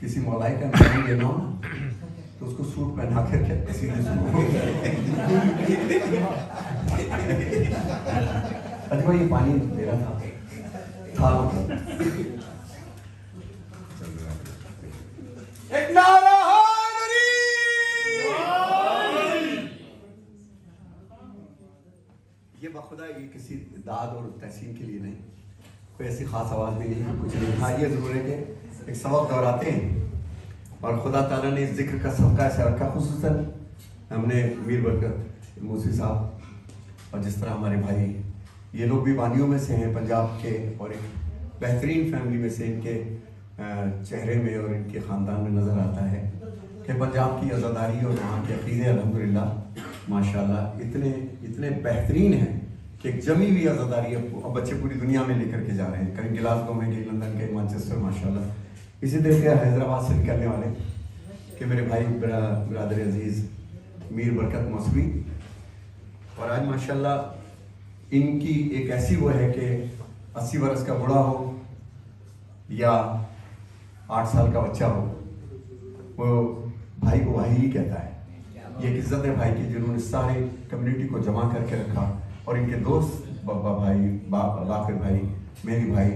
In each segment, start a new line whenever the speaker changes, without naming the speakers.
किसी मौलाई का नाम लेना हो ना तो उसको सूट पहना करके सीधे अच्छा ये पानी दे रहा था
एक नारा
ये बखुदा ये किसी दाद और तहसीन के लिए नहीं, कोई ऐसी खास आवाज़ भी नहीं, कुछ नहीं। हाँ ये ज़रूर है कि एक सबक दोहराते हैं और खुदा ताला ने इस जिक्र का सबका ऐसा रखा। खुसूसन हमने मीर बरकत मूसी साहब और जिस तरह हमारे भाई ये लोग भी बानियों में से हैं पंजाब के और एक बेहतरीन फैमिली में से, इनके चेहरे में और इनके ख़ानदान में नज़र आता है कि पंजाब की आज़ादारी और वहाँ के अक़ीदे अल्हम्दुलिल्लाह माशाल्लाह इतने इतने बेहतरीन हैं कि एक जमी हुई आज़ादारी अब बच्चे पूरी दुनिया में लेकर के जा रहे हैं। कहीं गिलासगो में, कहीं लंदन, कहीं मैनचेस्टर माशाल्लाह। इसी तरह के हैदराबाद से निकलने वाले कि मेरे भाई ब्रदर अजीज़ मीर बरकत मौसवी, और आज माशाल्लाह इनकी एक ऐसी वो है कि 80 बरस का बूढ़ा हो या 8 साल का बच्चा हो, वो भाई को भाई ही कहता है। ये इज्जत है भाई की जिन्होंने सारे कम्युनिटी को जमा करके रखा। और इनके दोस्त बाबा भाई, बाकिर भाई, मेहदी भाई,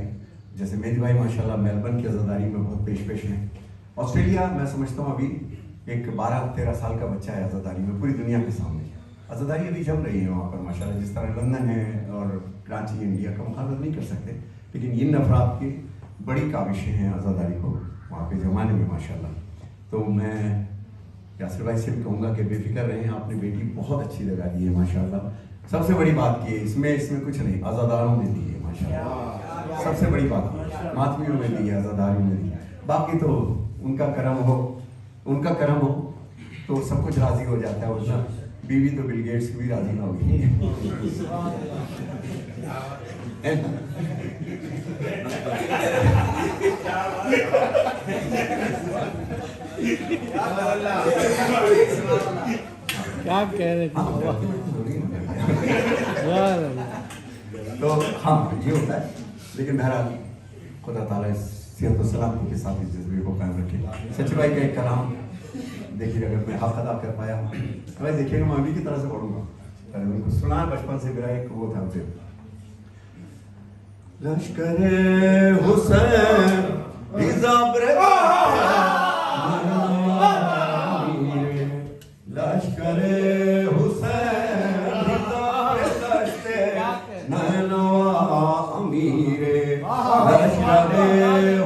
जैसे मेहदी भाई माशाल्लाह मेलबर्न की आज़ादारी में बहुत पेश हैं। ऑस्ट्रेलिया मैं समझता हूँ अभी एक 12-13 साल का बच्चा है आज़ादारी में पूरी दुनिया के सामने। आज़ादारी अभी जम रही है वहाँ पर माशाल्लाह, जिस तरह लंदन है और कराची इंडिया का मुकाबला नहीं कर सकते, लेकिन इन अफराद की बड़ी काविशें हैं आज़ादारी को वहाँ पे जमाने में माशाल्लाह। तो मैं यासिर भाई से भी कहूँगा कि बेफिक्र रहें, आपने बेटी बहुत अच्छी लगा दी है माशाल्लाह। सबसे बड़ी बात की है इसमें कुछ नहीं, आज़ादारों ने दी है माशाल्लाह, सबसे बड़ी बात मातमियों में दी है, आज़ादारों में दी है। बाकी तो उनका करम हो तो सब कुछ राज़ी हो जाता है, वरना बीवी तो बिल गेट्स की भी राज़ी ना होगी।
क्या कह रहे थे?
तो हाँ ये होता है, लेकिन बहरहाल खुदा ताला सेहत और सलामती के साथ इस जज्बे को कायम रखे। सच्चे भाई का एक कलाम देखिए, अगर मैं हक अदा कर पाया भाई देखिएगा, मैं अभी की तरह से पढ़ूंगा। उनको सुना बचपन से मेरा एक वो था फिर लश्करे हुसैन लश्करे हुसैन अमीरे लश्करे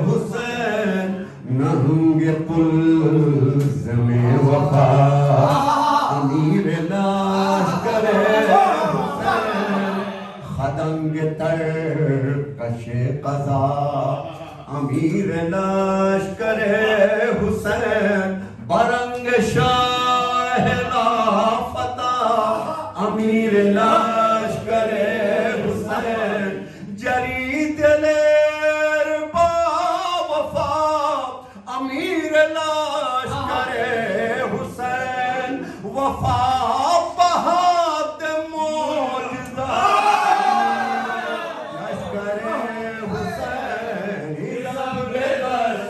हुसैन नहंगे पुल्ज़ में वफा अमीर लश्करे हुसैन खदंग तर कशे क़ज़ा अमीर लश्करे हुसैन बरंग शाह लाफता अमीर लश्करे हुसैन जरी दिलेर बावफा अमीर लश्करे हुसैन वफा बहाद मौजदा लश्करे हुसैन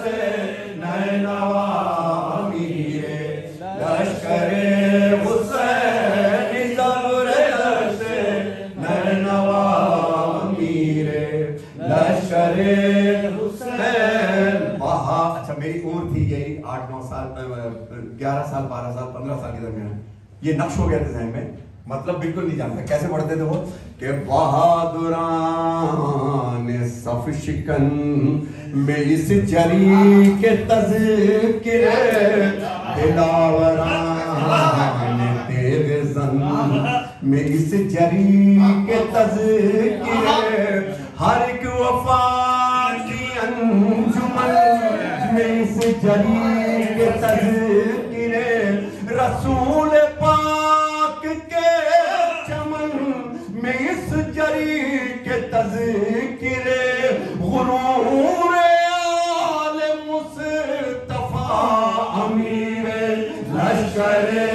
से नैनवा अमीरे लश्करे हुसैन से नैनवा अमीरे लश्करे हुसैन वहाँ। अच्छा मेरी उम्र थी यही 8-9 साल, 11 साल, 12 साल, 15 साल के दरमियान ये नक्श हो गया था ज़हन में, मतलब बिल्कुल नहीं जानता कैसे पढ़ते थे वो कि बहादुरान सफ शिकन में इस जरी के तज़किरे दिलावरान तेरे जन में इस जरी के तज़किरे हर एक वफा की अंजुमन में इस जरी के तज़किरे रसूल पाक के चमन में इस जरी के तज़किरे गुरूर आले मुस्तफा अमीर लश्करे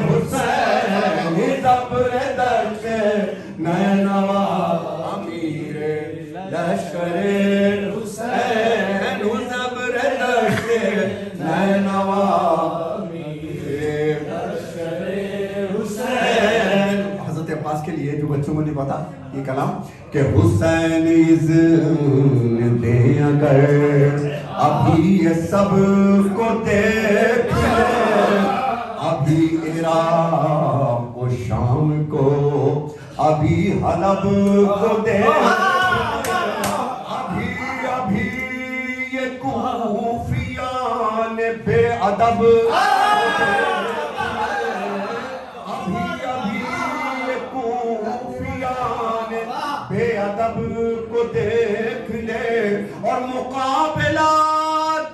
हुसैन ज़ब्र दर्शे नैनवा अमीर लश्करे हुसैन ज़ब्र दर्शे नैनवा हजरत अब्बास के लिए जो बच्चों को नहीं पता ये कलाम कि हुसैन इज़्न दे अगर अभी ये सब को देख ले, अभी इराक को शाम को अभी हलब को देख, अभी अभी ये कूफियान बेअदब, अभी अभी ये कूफियान बेअदब को देख ले, और मुकाबला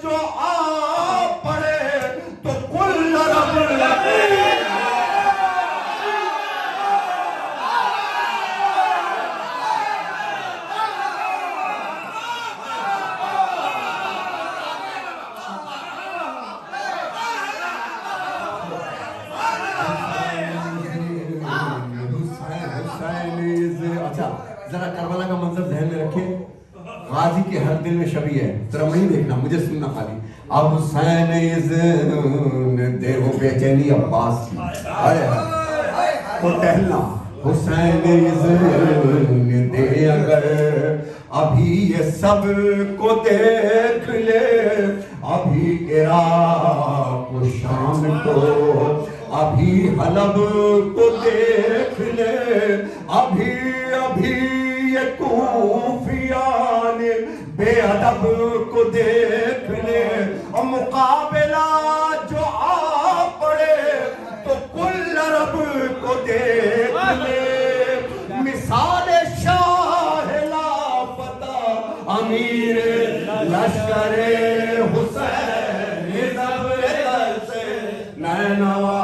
जो आ पड़े तो कुल रब लगे। अच्छा जरा करबला का मंजर ध्यान में रखिए, गाजी के हर दिल में शबी है, जरा वही देखना, मुझे सुनना खाली। अब हुसैन इज़्न दे, वो बेचैनी अब्बास की, अरे वो टहलना, हुसैन इज़्न दे अगर अभी ये सब को देख ले, अभी इराक को शाम को अभी हलब को देख ले, अभी अभी ये कूफियान बेअदब को देख ले, और मुकाबला जो आ पड़े तो कुल अरब को देख ले। मिसाल शाह लापता अमीर लश्कर हुसैन ज़बर से नैनवा,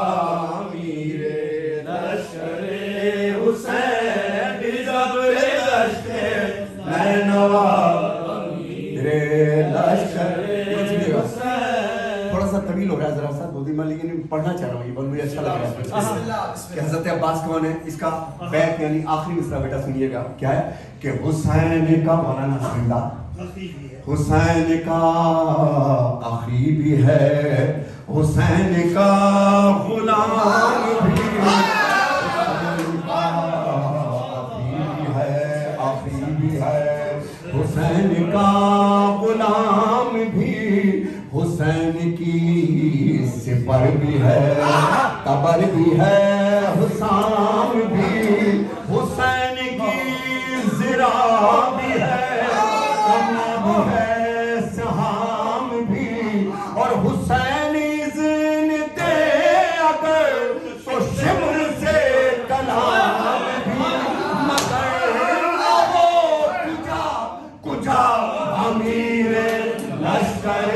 अमीर लश्कर हुसैन ज़बर से नैनवा, अमीर लश्कर। थोड़ा सा तवील हो रहा है जरा सा, 2 दिन में, लेकिन पढ़ना चाह रहा हूँ, ये बहुत मुझे अच्छा लग रहा है कि हज़रत अब्बास कौन है। इसका बैक यानी आखिरी मिसरा बेटा सुनिएगा क्या है कि हुसैन का मौलाना जिंदा, हुसैन का आखी भी है, हुसैन का गुलाम भी है, आखी भी है, हुसैन का गुलाम भी, हुसैन की सिपर भी है, कबर भी है, हुसाम भी, हुसैन की ज़िरा भी है, कमर भी है, सहाम भी, और हुसैन इज़्न दे अगर तो शिब्र से कलाम भी, मगर वो कुजा कुजा अमीर लश्कर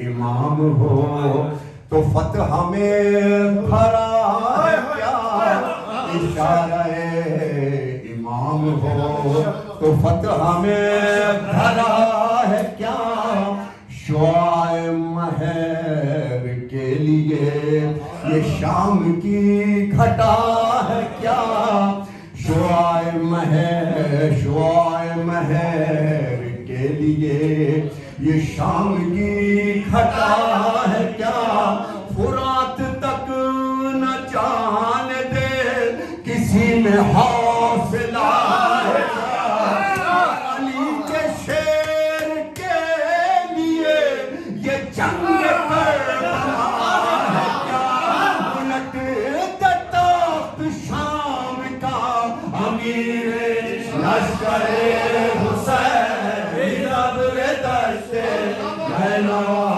इमाम हो तो फतह में भरा है क्या, इशारा इमाम हो तो फतह में भरा है क्या, शुआए महर के लिए ये शाम की घटा है क्या, शुआए महर के लिए ये शाम की घटा है क्या, फुरात तक न जान दे किसी में हौसला है क्या, अली के शेर के लिए ये जंग करबला है क्या, उलट तख्त शाम का अमीर लश्कर हुसैन ज़बर दश्ते नैनवा,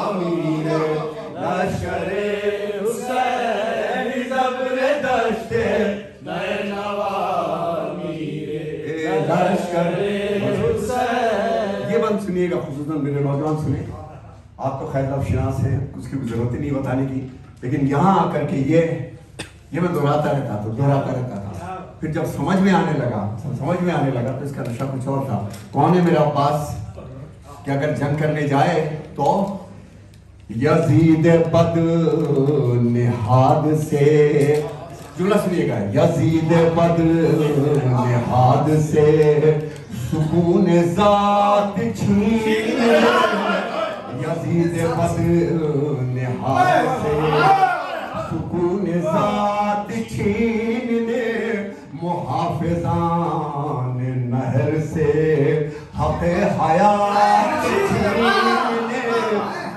अमीर लश्कर हुसैन ज़बर दश्ते नैनवा, अमीर लश्कर हुसैन। ये बंद सुनिएगा, खुसूसन मेरे नौजवान सुने, आप तो खैर अब शिनास है, उसकी जरूरत ही नहीं बताने की। लेकिन यहाँ आकर के ये मैं दोहराता रहता था। फिर जब समझ में आने लगा तो इसका नशा कुछ और था। कौन है मेरा अब्बास कि अगर जंग करने जाए तो यजीद बद निहाद से, जुमला सुनिएगा, यजीद बद निहाद से सुकून जात छीन, यजीद बद निहाद से सुकून जात छीन ले, मुहाफिजान नहर से हक़ हयात छीन ले,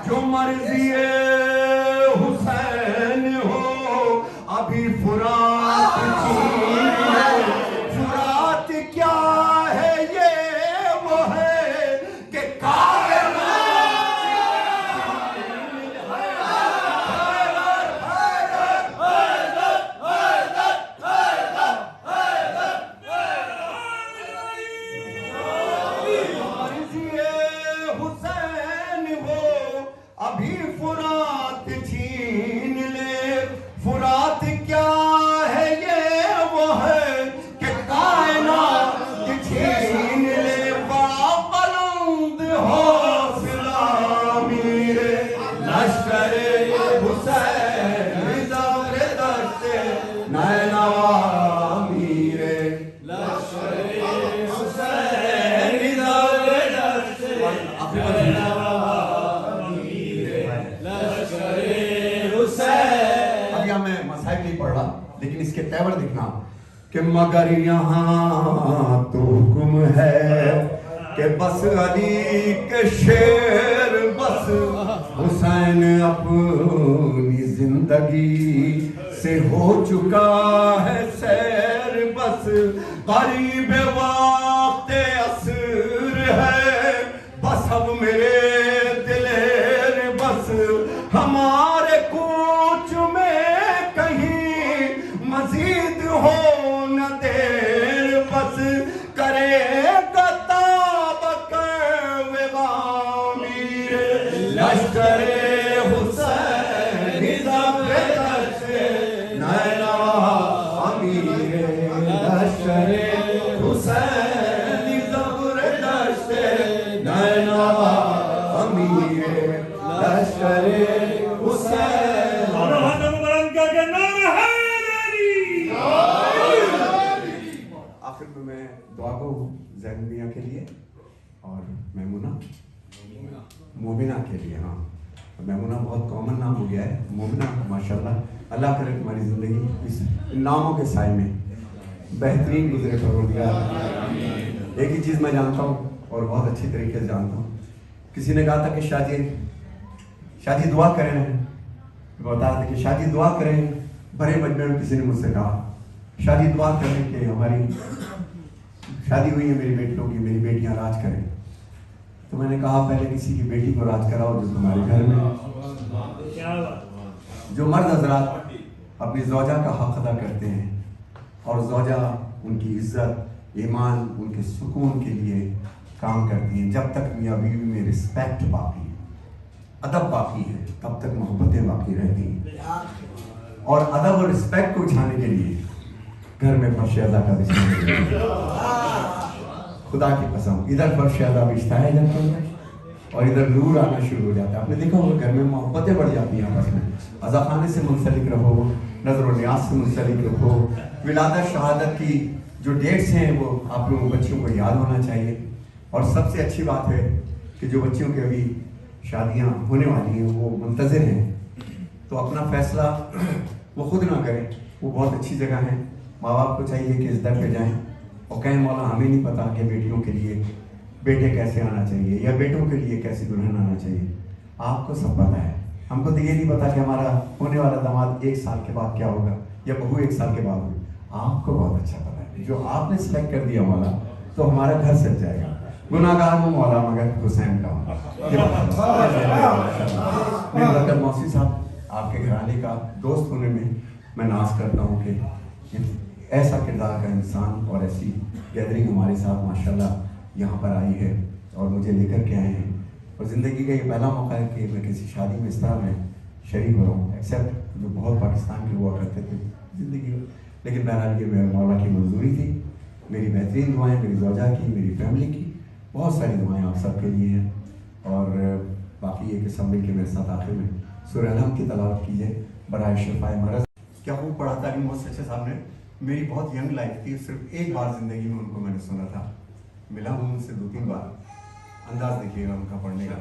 जो मर्ज़ी हुसैन हो अभी फुरात छीन ले। फुरात क्या है ये वो है कि अभी फुरात छीन ले। फुरात क्या है ये वो है कि कायनात छीन ले। बड़ा बुलंद हौसला मेरे लश्कर हुसैन ज़बरदस्त नैनवा मेरे लश्कर हुसैन ज़बरदस्त नैनवा। मैं मसाइब नहीं पढ़ रहा, लेकिन इसके तेवर दिखना कि मगर यहाँ तो हुक्म है कि बस अली के शेर, बस हुसैन अपनी जिंदगी से हो चुका है सैर, बस करीब वक्त असर है, बस अब मेरे दिलेर, बस हमारे कूच में मजीद हो न देर, बस करेगा ताबक वेगामीर लश्कर हुसैन ज़बरदस्त नैनवा अमीर, लश्कर हुसैन ज़बरदस्त नैनवा अमीर, लश्कर हुसैन। आखिर में मैं दुआ को ज़ैन मियां के लिए और मोमिना के लिए, हाँ मैमुना बहुत कॉमन नाम हो गया है, मोमिना माशाल्लाह, अल्लाह करे तुम्हारी ज़िंदगी इस नामों के साए में बेहतरीन गुजरे परवरदिगार। एक ही चीज़ मैं जानता हूँ और बहुत अच्छी तरीके से जानता हूँ, किसी ने कहा था कि शादी दुआ करें, बता रहे थे कि शादी दुआ करें, बड़े मजमे में किसी ने मुझसे कहा शादी दुआ करने के, हमारी शादी हुई है मेरी बेटियों की, मेरी बेटियां राज करें। तो मैंने कहा पहले किसी की बेटी को राज कराओ जो तुम्हारे घर में। जो मर्द हजरात अपनी ज़ौजा का हक अदा करते हैं और ज़ौजा उनकी इज्जत, ईमान, उनके सुकून के लिए काम करती हैं, जब तक मियाँ बीवी में रिस्पेक्ट बाकी है, अदब बाकी है, तब तक मोहब्बतें बाकी रहती हैं। और अदब और रिस्पेक्ट को उठाने के लिए घर में फर्श-ए-अज़ा का बिछाना, खुदा की कसम इधर फर्श-ए-अज़ा बिछता है इधर और इधर नूर आना शुरू हो जाता है। आपने देखा होगा घर में मोहब्बतें बढ़ जाती हैं आपस में। अज़ा खाने से मुंसलिक रहो, नज़र व नियाज से मुंसलिक रहो, विलादत शहादत की जो डेट्स हैं वो आप लोगों बच्चियों को याद होना चाहिए। और सबसे अच्छी बात है कि जो बच्चियों की अभी शादियाँ होने वाली हैं वो मुंतज़िर हैं, तो अपना फैसला वो खुद ना करें, वो बहुत अच्छी जगह है। माँ बाप को चाहिए कि इस दर पे जाएं और कहें मौला हमें नहीं पता कि बेटियों के लिए बेटे कैसे आना चाहिए या बेटों के लिए कैसी दुल्हन आना चाहिए, आपको सब पता है। हमको तो ये नहीं पता कि हमारा होने वाला दामाद 1 साल के बाद क्या होगा या बहू 1 साल के बाद होगी, आपको बहुत अच्छा पता है। जो आपने सिलेक्ट कर दिया मौला तो हमारा घर सज जाएगा। गुनाहगार हूँ मौला मगर हुसैन का हूँ। मौसी साहब आपके घराने का दोस्त होने में मैं नाज करता हूँ कि ऐसा किरदार का इंसान और ऐसी गैदरिंग हमारे साथ माशाल्लाह यहाँ पर आई है और मुझे लेकर के आए हैं। और ज़िंदगी का ये पहला मौका है कि मैं किसी शादी में इस तरह मैं शरीक हो रहा हूँ, एक्सेप्ट जो बहुत पाकिस्तान के हुआ करते थे ज़िंदगी में, लेकिन बहरहाल ये मेरे मौला की मंजूरी थी। मेरी बेहतरीन दुआएं मेरी ज़ौजा की, मेरी फैमिली की, बहुत सारी दुआएं आप सबके लिए हैं। और बाकी ये कि सब मिल के मेरे साथ आखिर में सूरह अलहम की तलावत कीजिए बराए शिफाए मरज़। क्या वो पढ़ा तालीम बहुत सच्चे साहब ने, मेरी बहुत यंग लाइफ थी, सिर्फ एक बार ज़िंदगी में उनको मैंने सुना था, मिला हूँ उनसे 2-3 बार। अंदाज़ देखिएगा उनका पढ़ने का।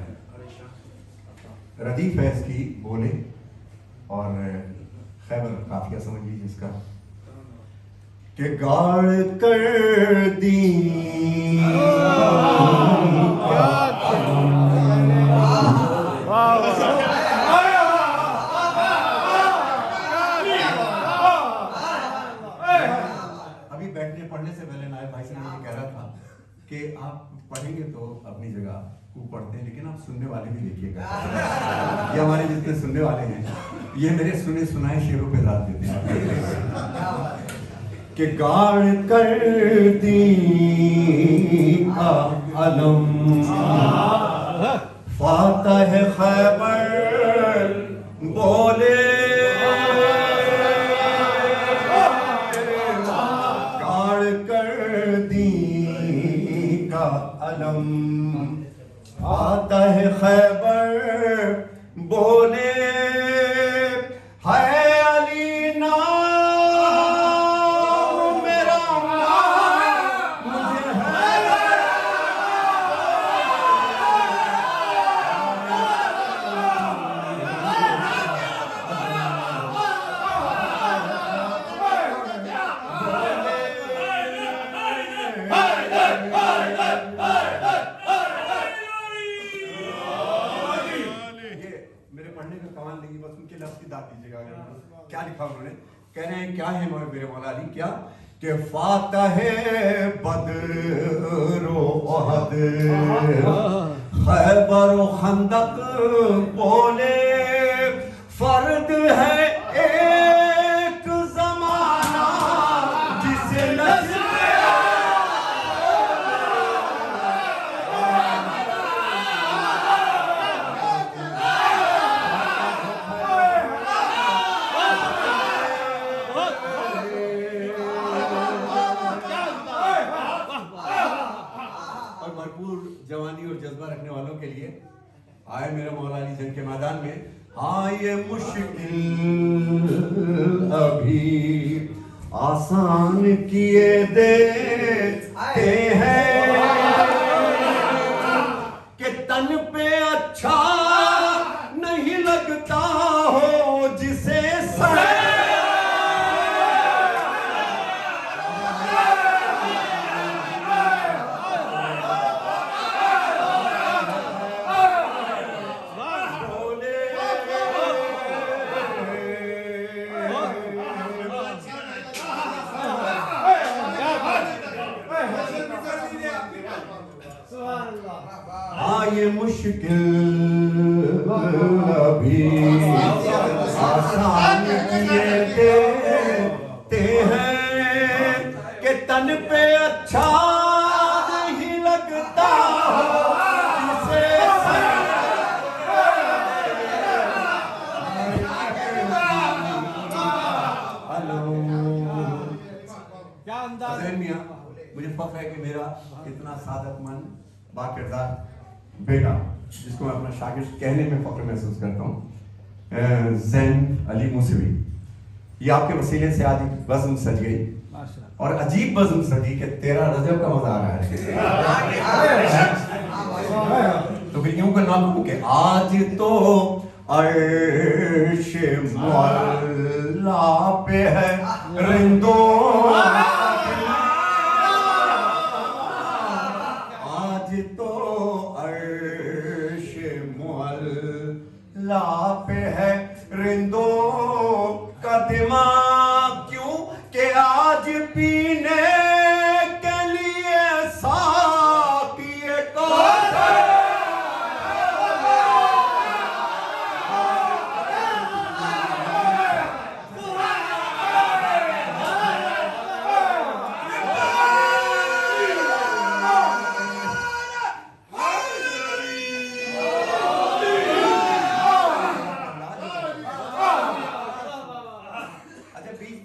रदीफ है इसकी बोले और खैबर काफिया समझ लीजिए इसका कि गाड़ कर दी अभी बैठने पढ़ने से पहले नायब भाई से मैं ये कह रहा था कि आप पढ़ेंगे तो अपनी जगह खूब पढ़ते हैं, लेकिन आप सुनने वाले भी देखिएगा। ये हमारे जितने सुनने वाले हैं ये मेरे सुने सुनाए शेरों पे दाद देते हैं कि गाड़ कर दी का अलम फातह खैबर बोले गाड़ कर दी का अलम आता है खैबर बोले है अली नाम मेरा मुझे क्या लिखा उन्होंने, कह रहे हैं क्या है मेरे मौला अली, क्या कि फातह बदर उहद खैबर खंदक बोले फर्द है एक जमाना जिसे जवानी और जज्बा रखने वालों के लिए आए मेरे मौला अली जंग के मैदान में। हाँ ये मुश्किल अभी आसान किए देते हैं कि तन पे अच्छा नहीं लगता हो जिसे ये मुश्किल अभी आसान किए देते हैं कि तन पे अच्छा नहीं लगता जिसे क्या अंदाज़ है मियां। मुझे फख्र है कि मेरा इतना सादतमंद बाकिरदार बेटा, जिसको मैं अपना शागिर्द कहने में फख्र महसूस करता हूँ, ज़ैन अली मूसवी, ये आपके वसीले से आज एक बज़्म सज गई और अजीब बज़्म सजी कि 13 रजब का मज़ा आ रहा है। तो फिर यूं का नाम कहूं कि आज तो अर्श मुअल्ला पे है रिंदो, आज तो अर्श मुअल्ला पे है रिंदो का दिमाग, क्यों कि आज पीने के लिए साक़ी को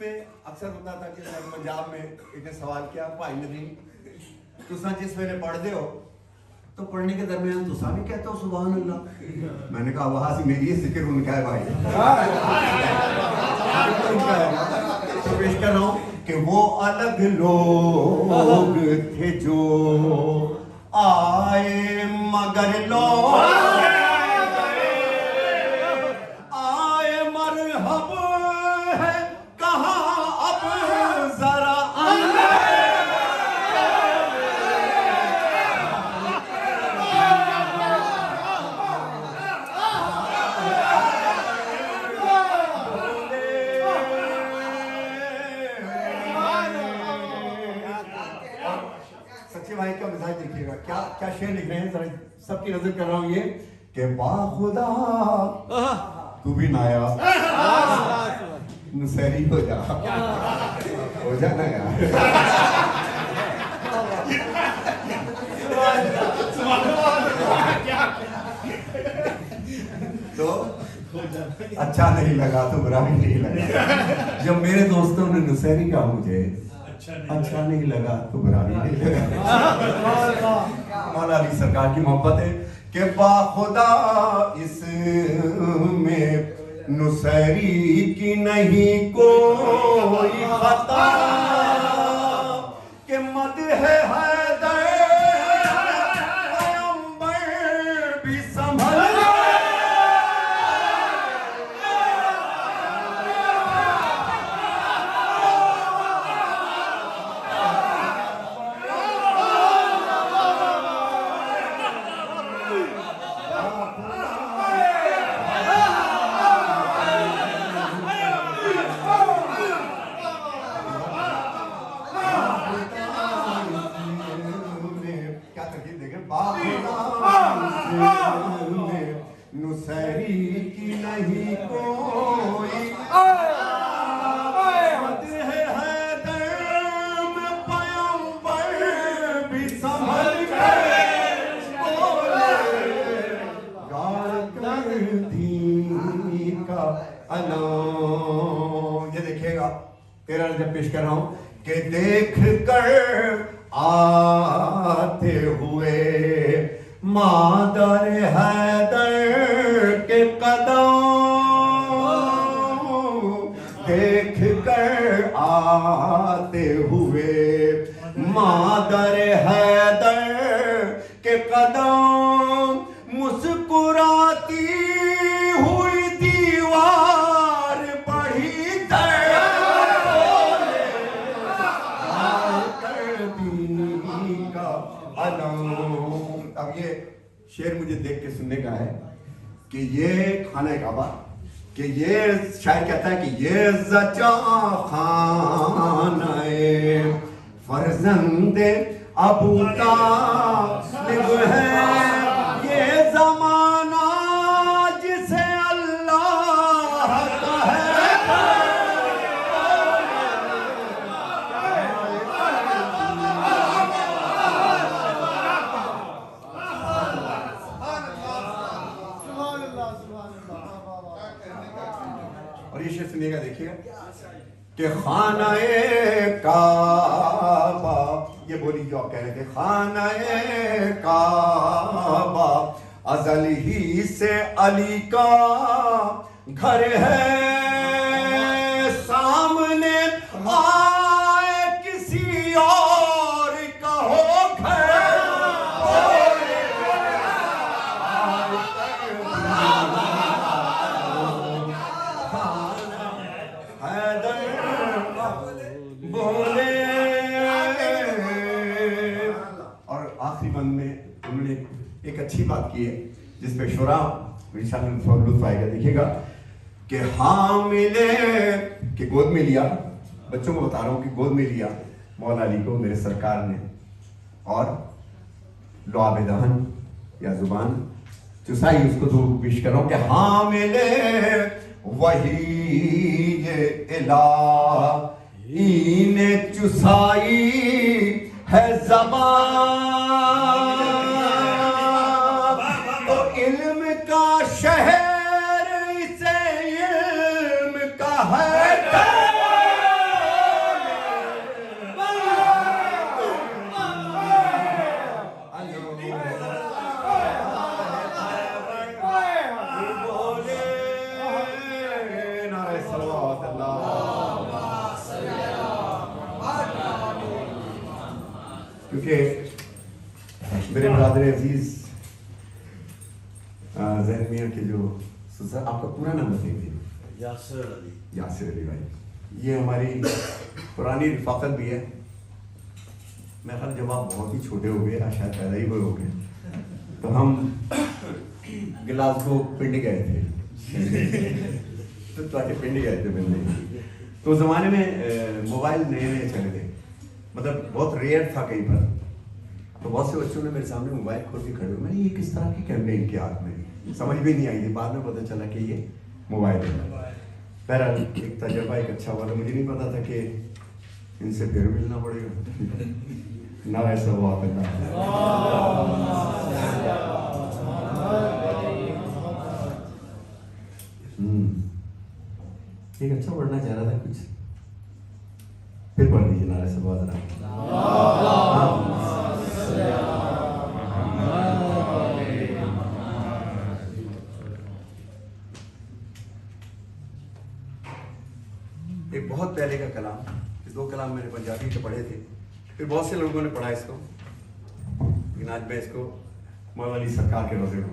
में अक्सर होता था कि पंजाब में एक सवाल किया भाई नदीम तुसा जिस वेले पढ़ते हो तो पढ़ने के दरमियान तुसा भी कहते हो सुभान अल्लाह। मैंने कहा वहां से मेरी जिक्र उनका है भाई। तो पेश कर रहा हूं कि वो अलग लोग थे जो आए मगर लोग आए मरहब है कहाँ अब जरा भाई का मिजाज देखिएगा क्या क्या शेर लिख रहे हैं जरा सबकी नजर कर रहा हूं ये कि बाखुदा तू भी नायाब नुसैरी हो जाना यार। तो अच्छा नहीं लगा तो बुरा भी नहीं लगा। जब मेरे दोस्तों ने नुसैरी कहा मुझे अच्छा नहीं लगा तो बुरा भी नहीं लगा। मौला अली सरकार की मोहब्बत है कि बाखुदा इसमें नुसैरी की नहीं कोई खता कि मद है हैदर पैगंबर भी संभल नुसैरी की नहीं कोई है हैदर में पैगंबर भी संभल के गाल कर दी का अनाम। ये देखिएगा तेरा जब पेश कर रहा हूं कि देख कर आते हुए मादर हैदर के कदम देख कर आते हुए मादर हैदर के कदम मुस्कुराती हुई दीवार बढ़ी अब ये शेर मुझे देख के सुनने का है कि ये खाना काबा कि ये शायर कहता है कि ये ज़चा खानाए फर्जंदे अबू तालिब है ये ज़माना जिसे अल्लाह का है। और ये शेर सुनिएगा देखिएगा कि खानाए काबा ये बोली जो आप कह रहे थे खानाए काबा अज़ल ही से अली का घर है सामने आए किसी और का हो घर बोले। और आखिरी बंद में उन्होंने एक अच्छी बात की है जिस पे शुरा लुत्फ आएगा देखिएगा कि हामिले के गोद में लिया बच्चों को बता रहा हूं कि गोद में लिया मौला अली को मेरे सरकार ने और लुआब दहन या जुबान चुसाई उसको तो पेश कर रहा हूं कि हामिले वही ये इलाही चुसाई है ज़बान तो इल्म का शहर इसे इल्म का है क्योंकि मेरे बरादर अजीज जहन मियाँ के जो ससुर, आपका पूरा नाम बताइए।
यासिर अली।
यासिर अली भाई, ये हमारी पुरानी रिफाकत भी है। मैं ख्याल जब आप बहुत ही छोटे हो गए, शायद पैदा ही हुए हो गए, तो हम गिलास को पिंड गए थे तो पिंड गए थे पिंड। तो उस जमाने में मोबाइल नए नए चले थे, मतलब बहुत रेयर था कहीं पर। तो बहुत से बच्चों ने मेरे सामने मोबाइल खोल के खड़े हुए, मैंने ये किस तरह के कैमरे इनके हाथ में, समझ भी नहीं आई थी। बाद में पता चला कि ये मोबाइल है। बहरहाल एक तजर्बा एक अच्छा हुआ था। मुझे नहीं पता था कि इनसे फिर मिलना पड़ेगा ना, ऐसा हुआ करना। एक अच्छा पढ़ना चाह रहा था कुछ, फिर पढ़ दीजिए नारे से बहुत एक बहुत पहले का कलाम, दो कलाम मैंने पंजाबी के पढ़े थे, फिर बहुत से लोगों ने पढ़ा इसको, लेकिन आज मैं इसको मौला अली सरकार के रोज़े में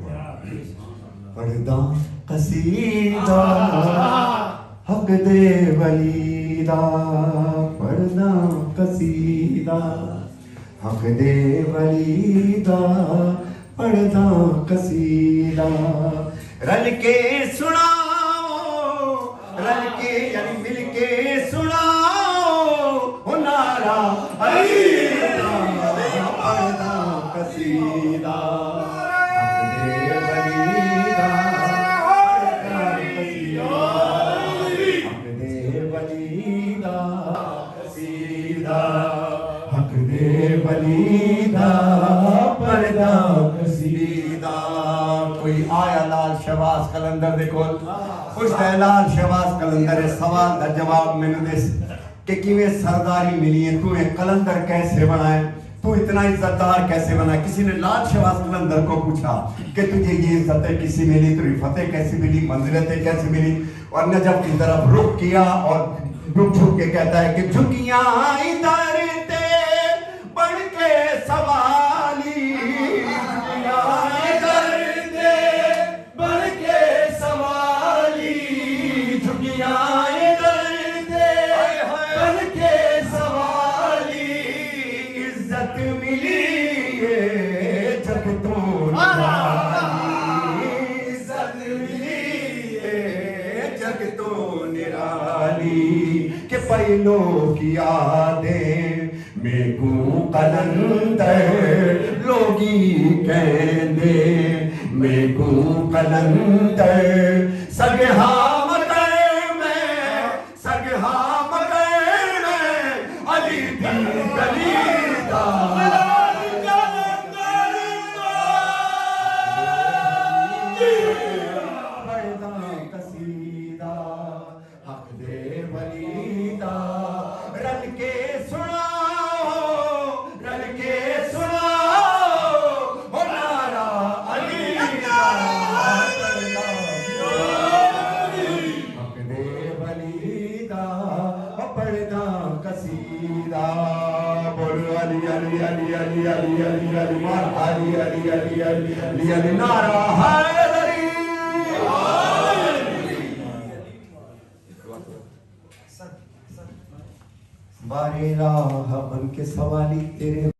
पढ़दा कसीदा हक दे वलीदा, पढ़दा कसीदा हक दे वलीदा, पढ़दा कसीदा। रल के सुनाओ, रल के यानी मिल के सुनाओ, हो नारा अली दा, पढ़दा कसीदा हक दे वलीदा, पढ़दा कसीदा हक दे वलीदा, कसीदा हक दे वलीदा, पढ़दा कसीदा। कोई आया लाल शहबाज कलंदर दे कोल, खुश है लाल शहबाज कलंदर सवाल का जवाब मैंने दे कि किवें सरदारी मिली है, तू एक कलंदर कैसे बना है, तू इतना इज्जतदार कैसे बना। किसी ने लाल शहबाज कलंदर को पूछा कि तुझे ये इज्जतें किसी मिली, तुझे फतेह कैसे मिली, मंजिलतें कैसे मिली, और नजफ की तरफ रुख किया और झुक झुक के कहता है कि झुकियां इधर ते बढ़ के सवाली, के पहलो की यादें मेकू कलंदर लोगी कहने, मेकू कलंदर सगहा मगर में, सगहा मगर में अली दी गलीदा, कसीदा हक दे वलीदा। रल के सुनाओ, रल के सुनाओ, हो नारा अली दा, हक दे वलीदा, पढ़दा कसीदा। बोलो अली अली अली अली अली अली अली मार अली अली अली अली अली अली नारा हैदरी। बारे राह बन के सवाली तेरे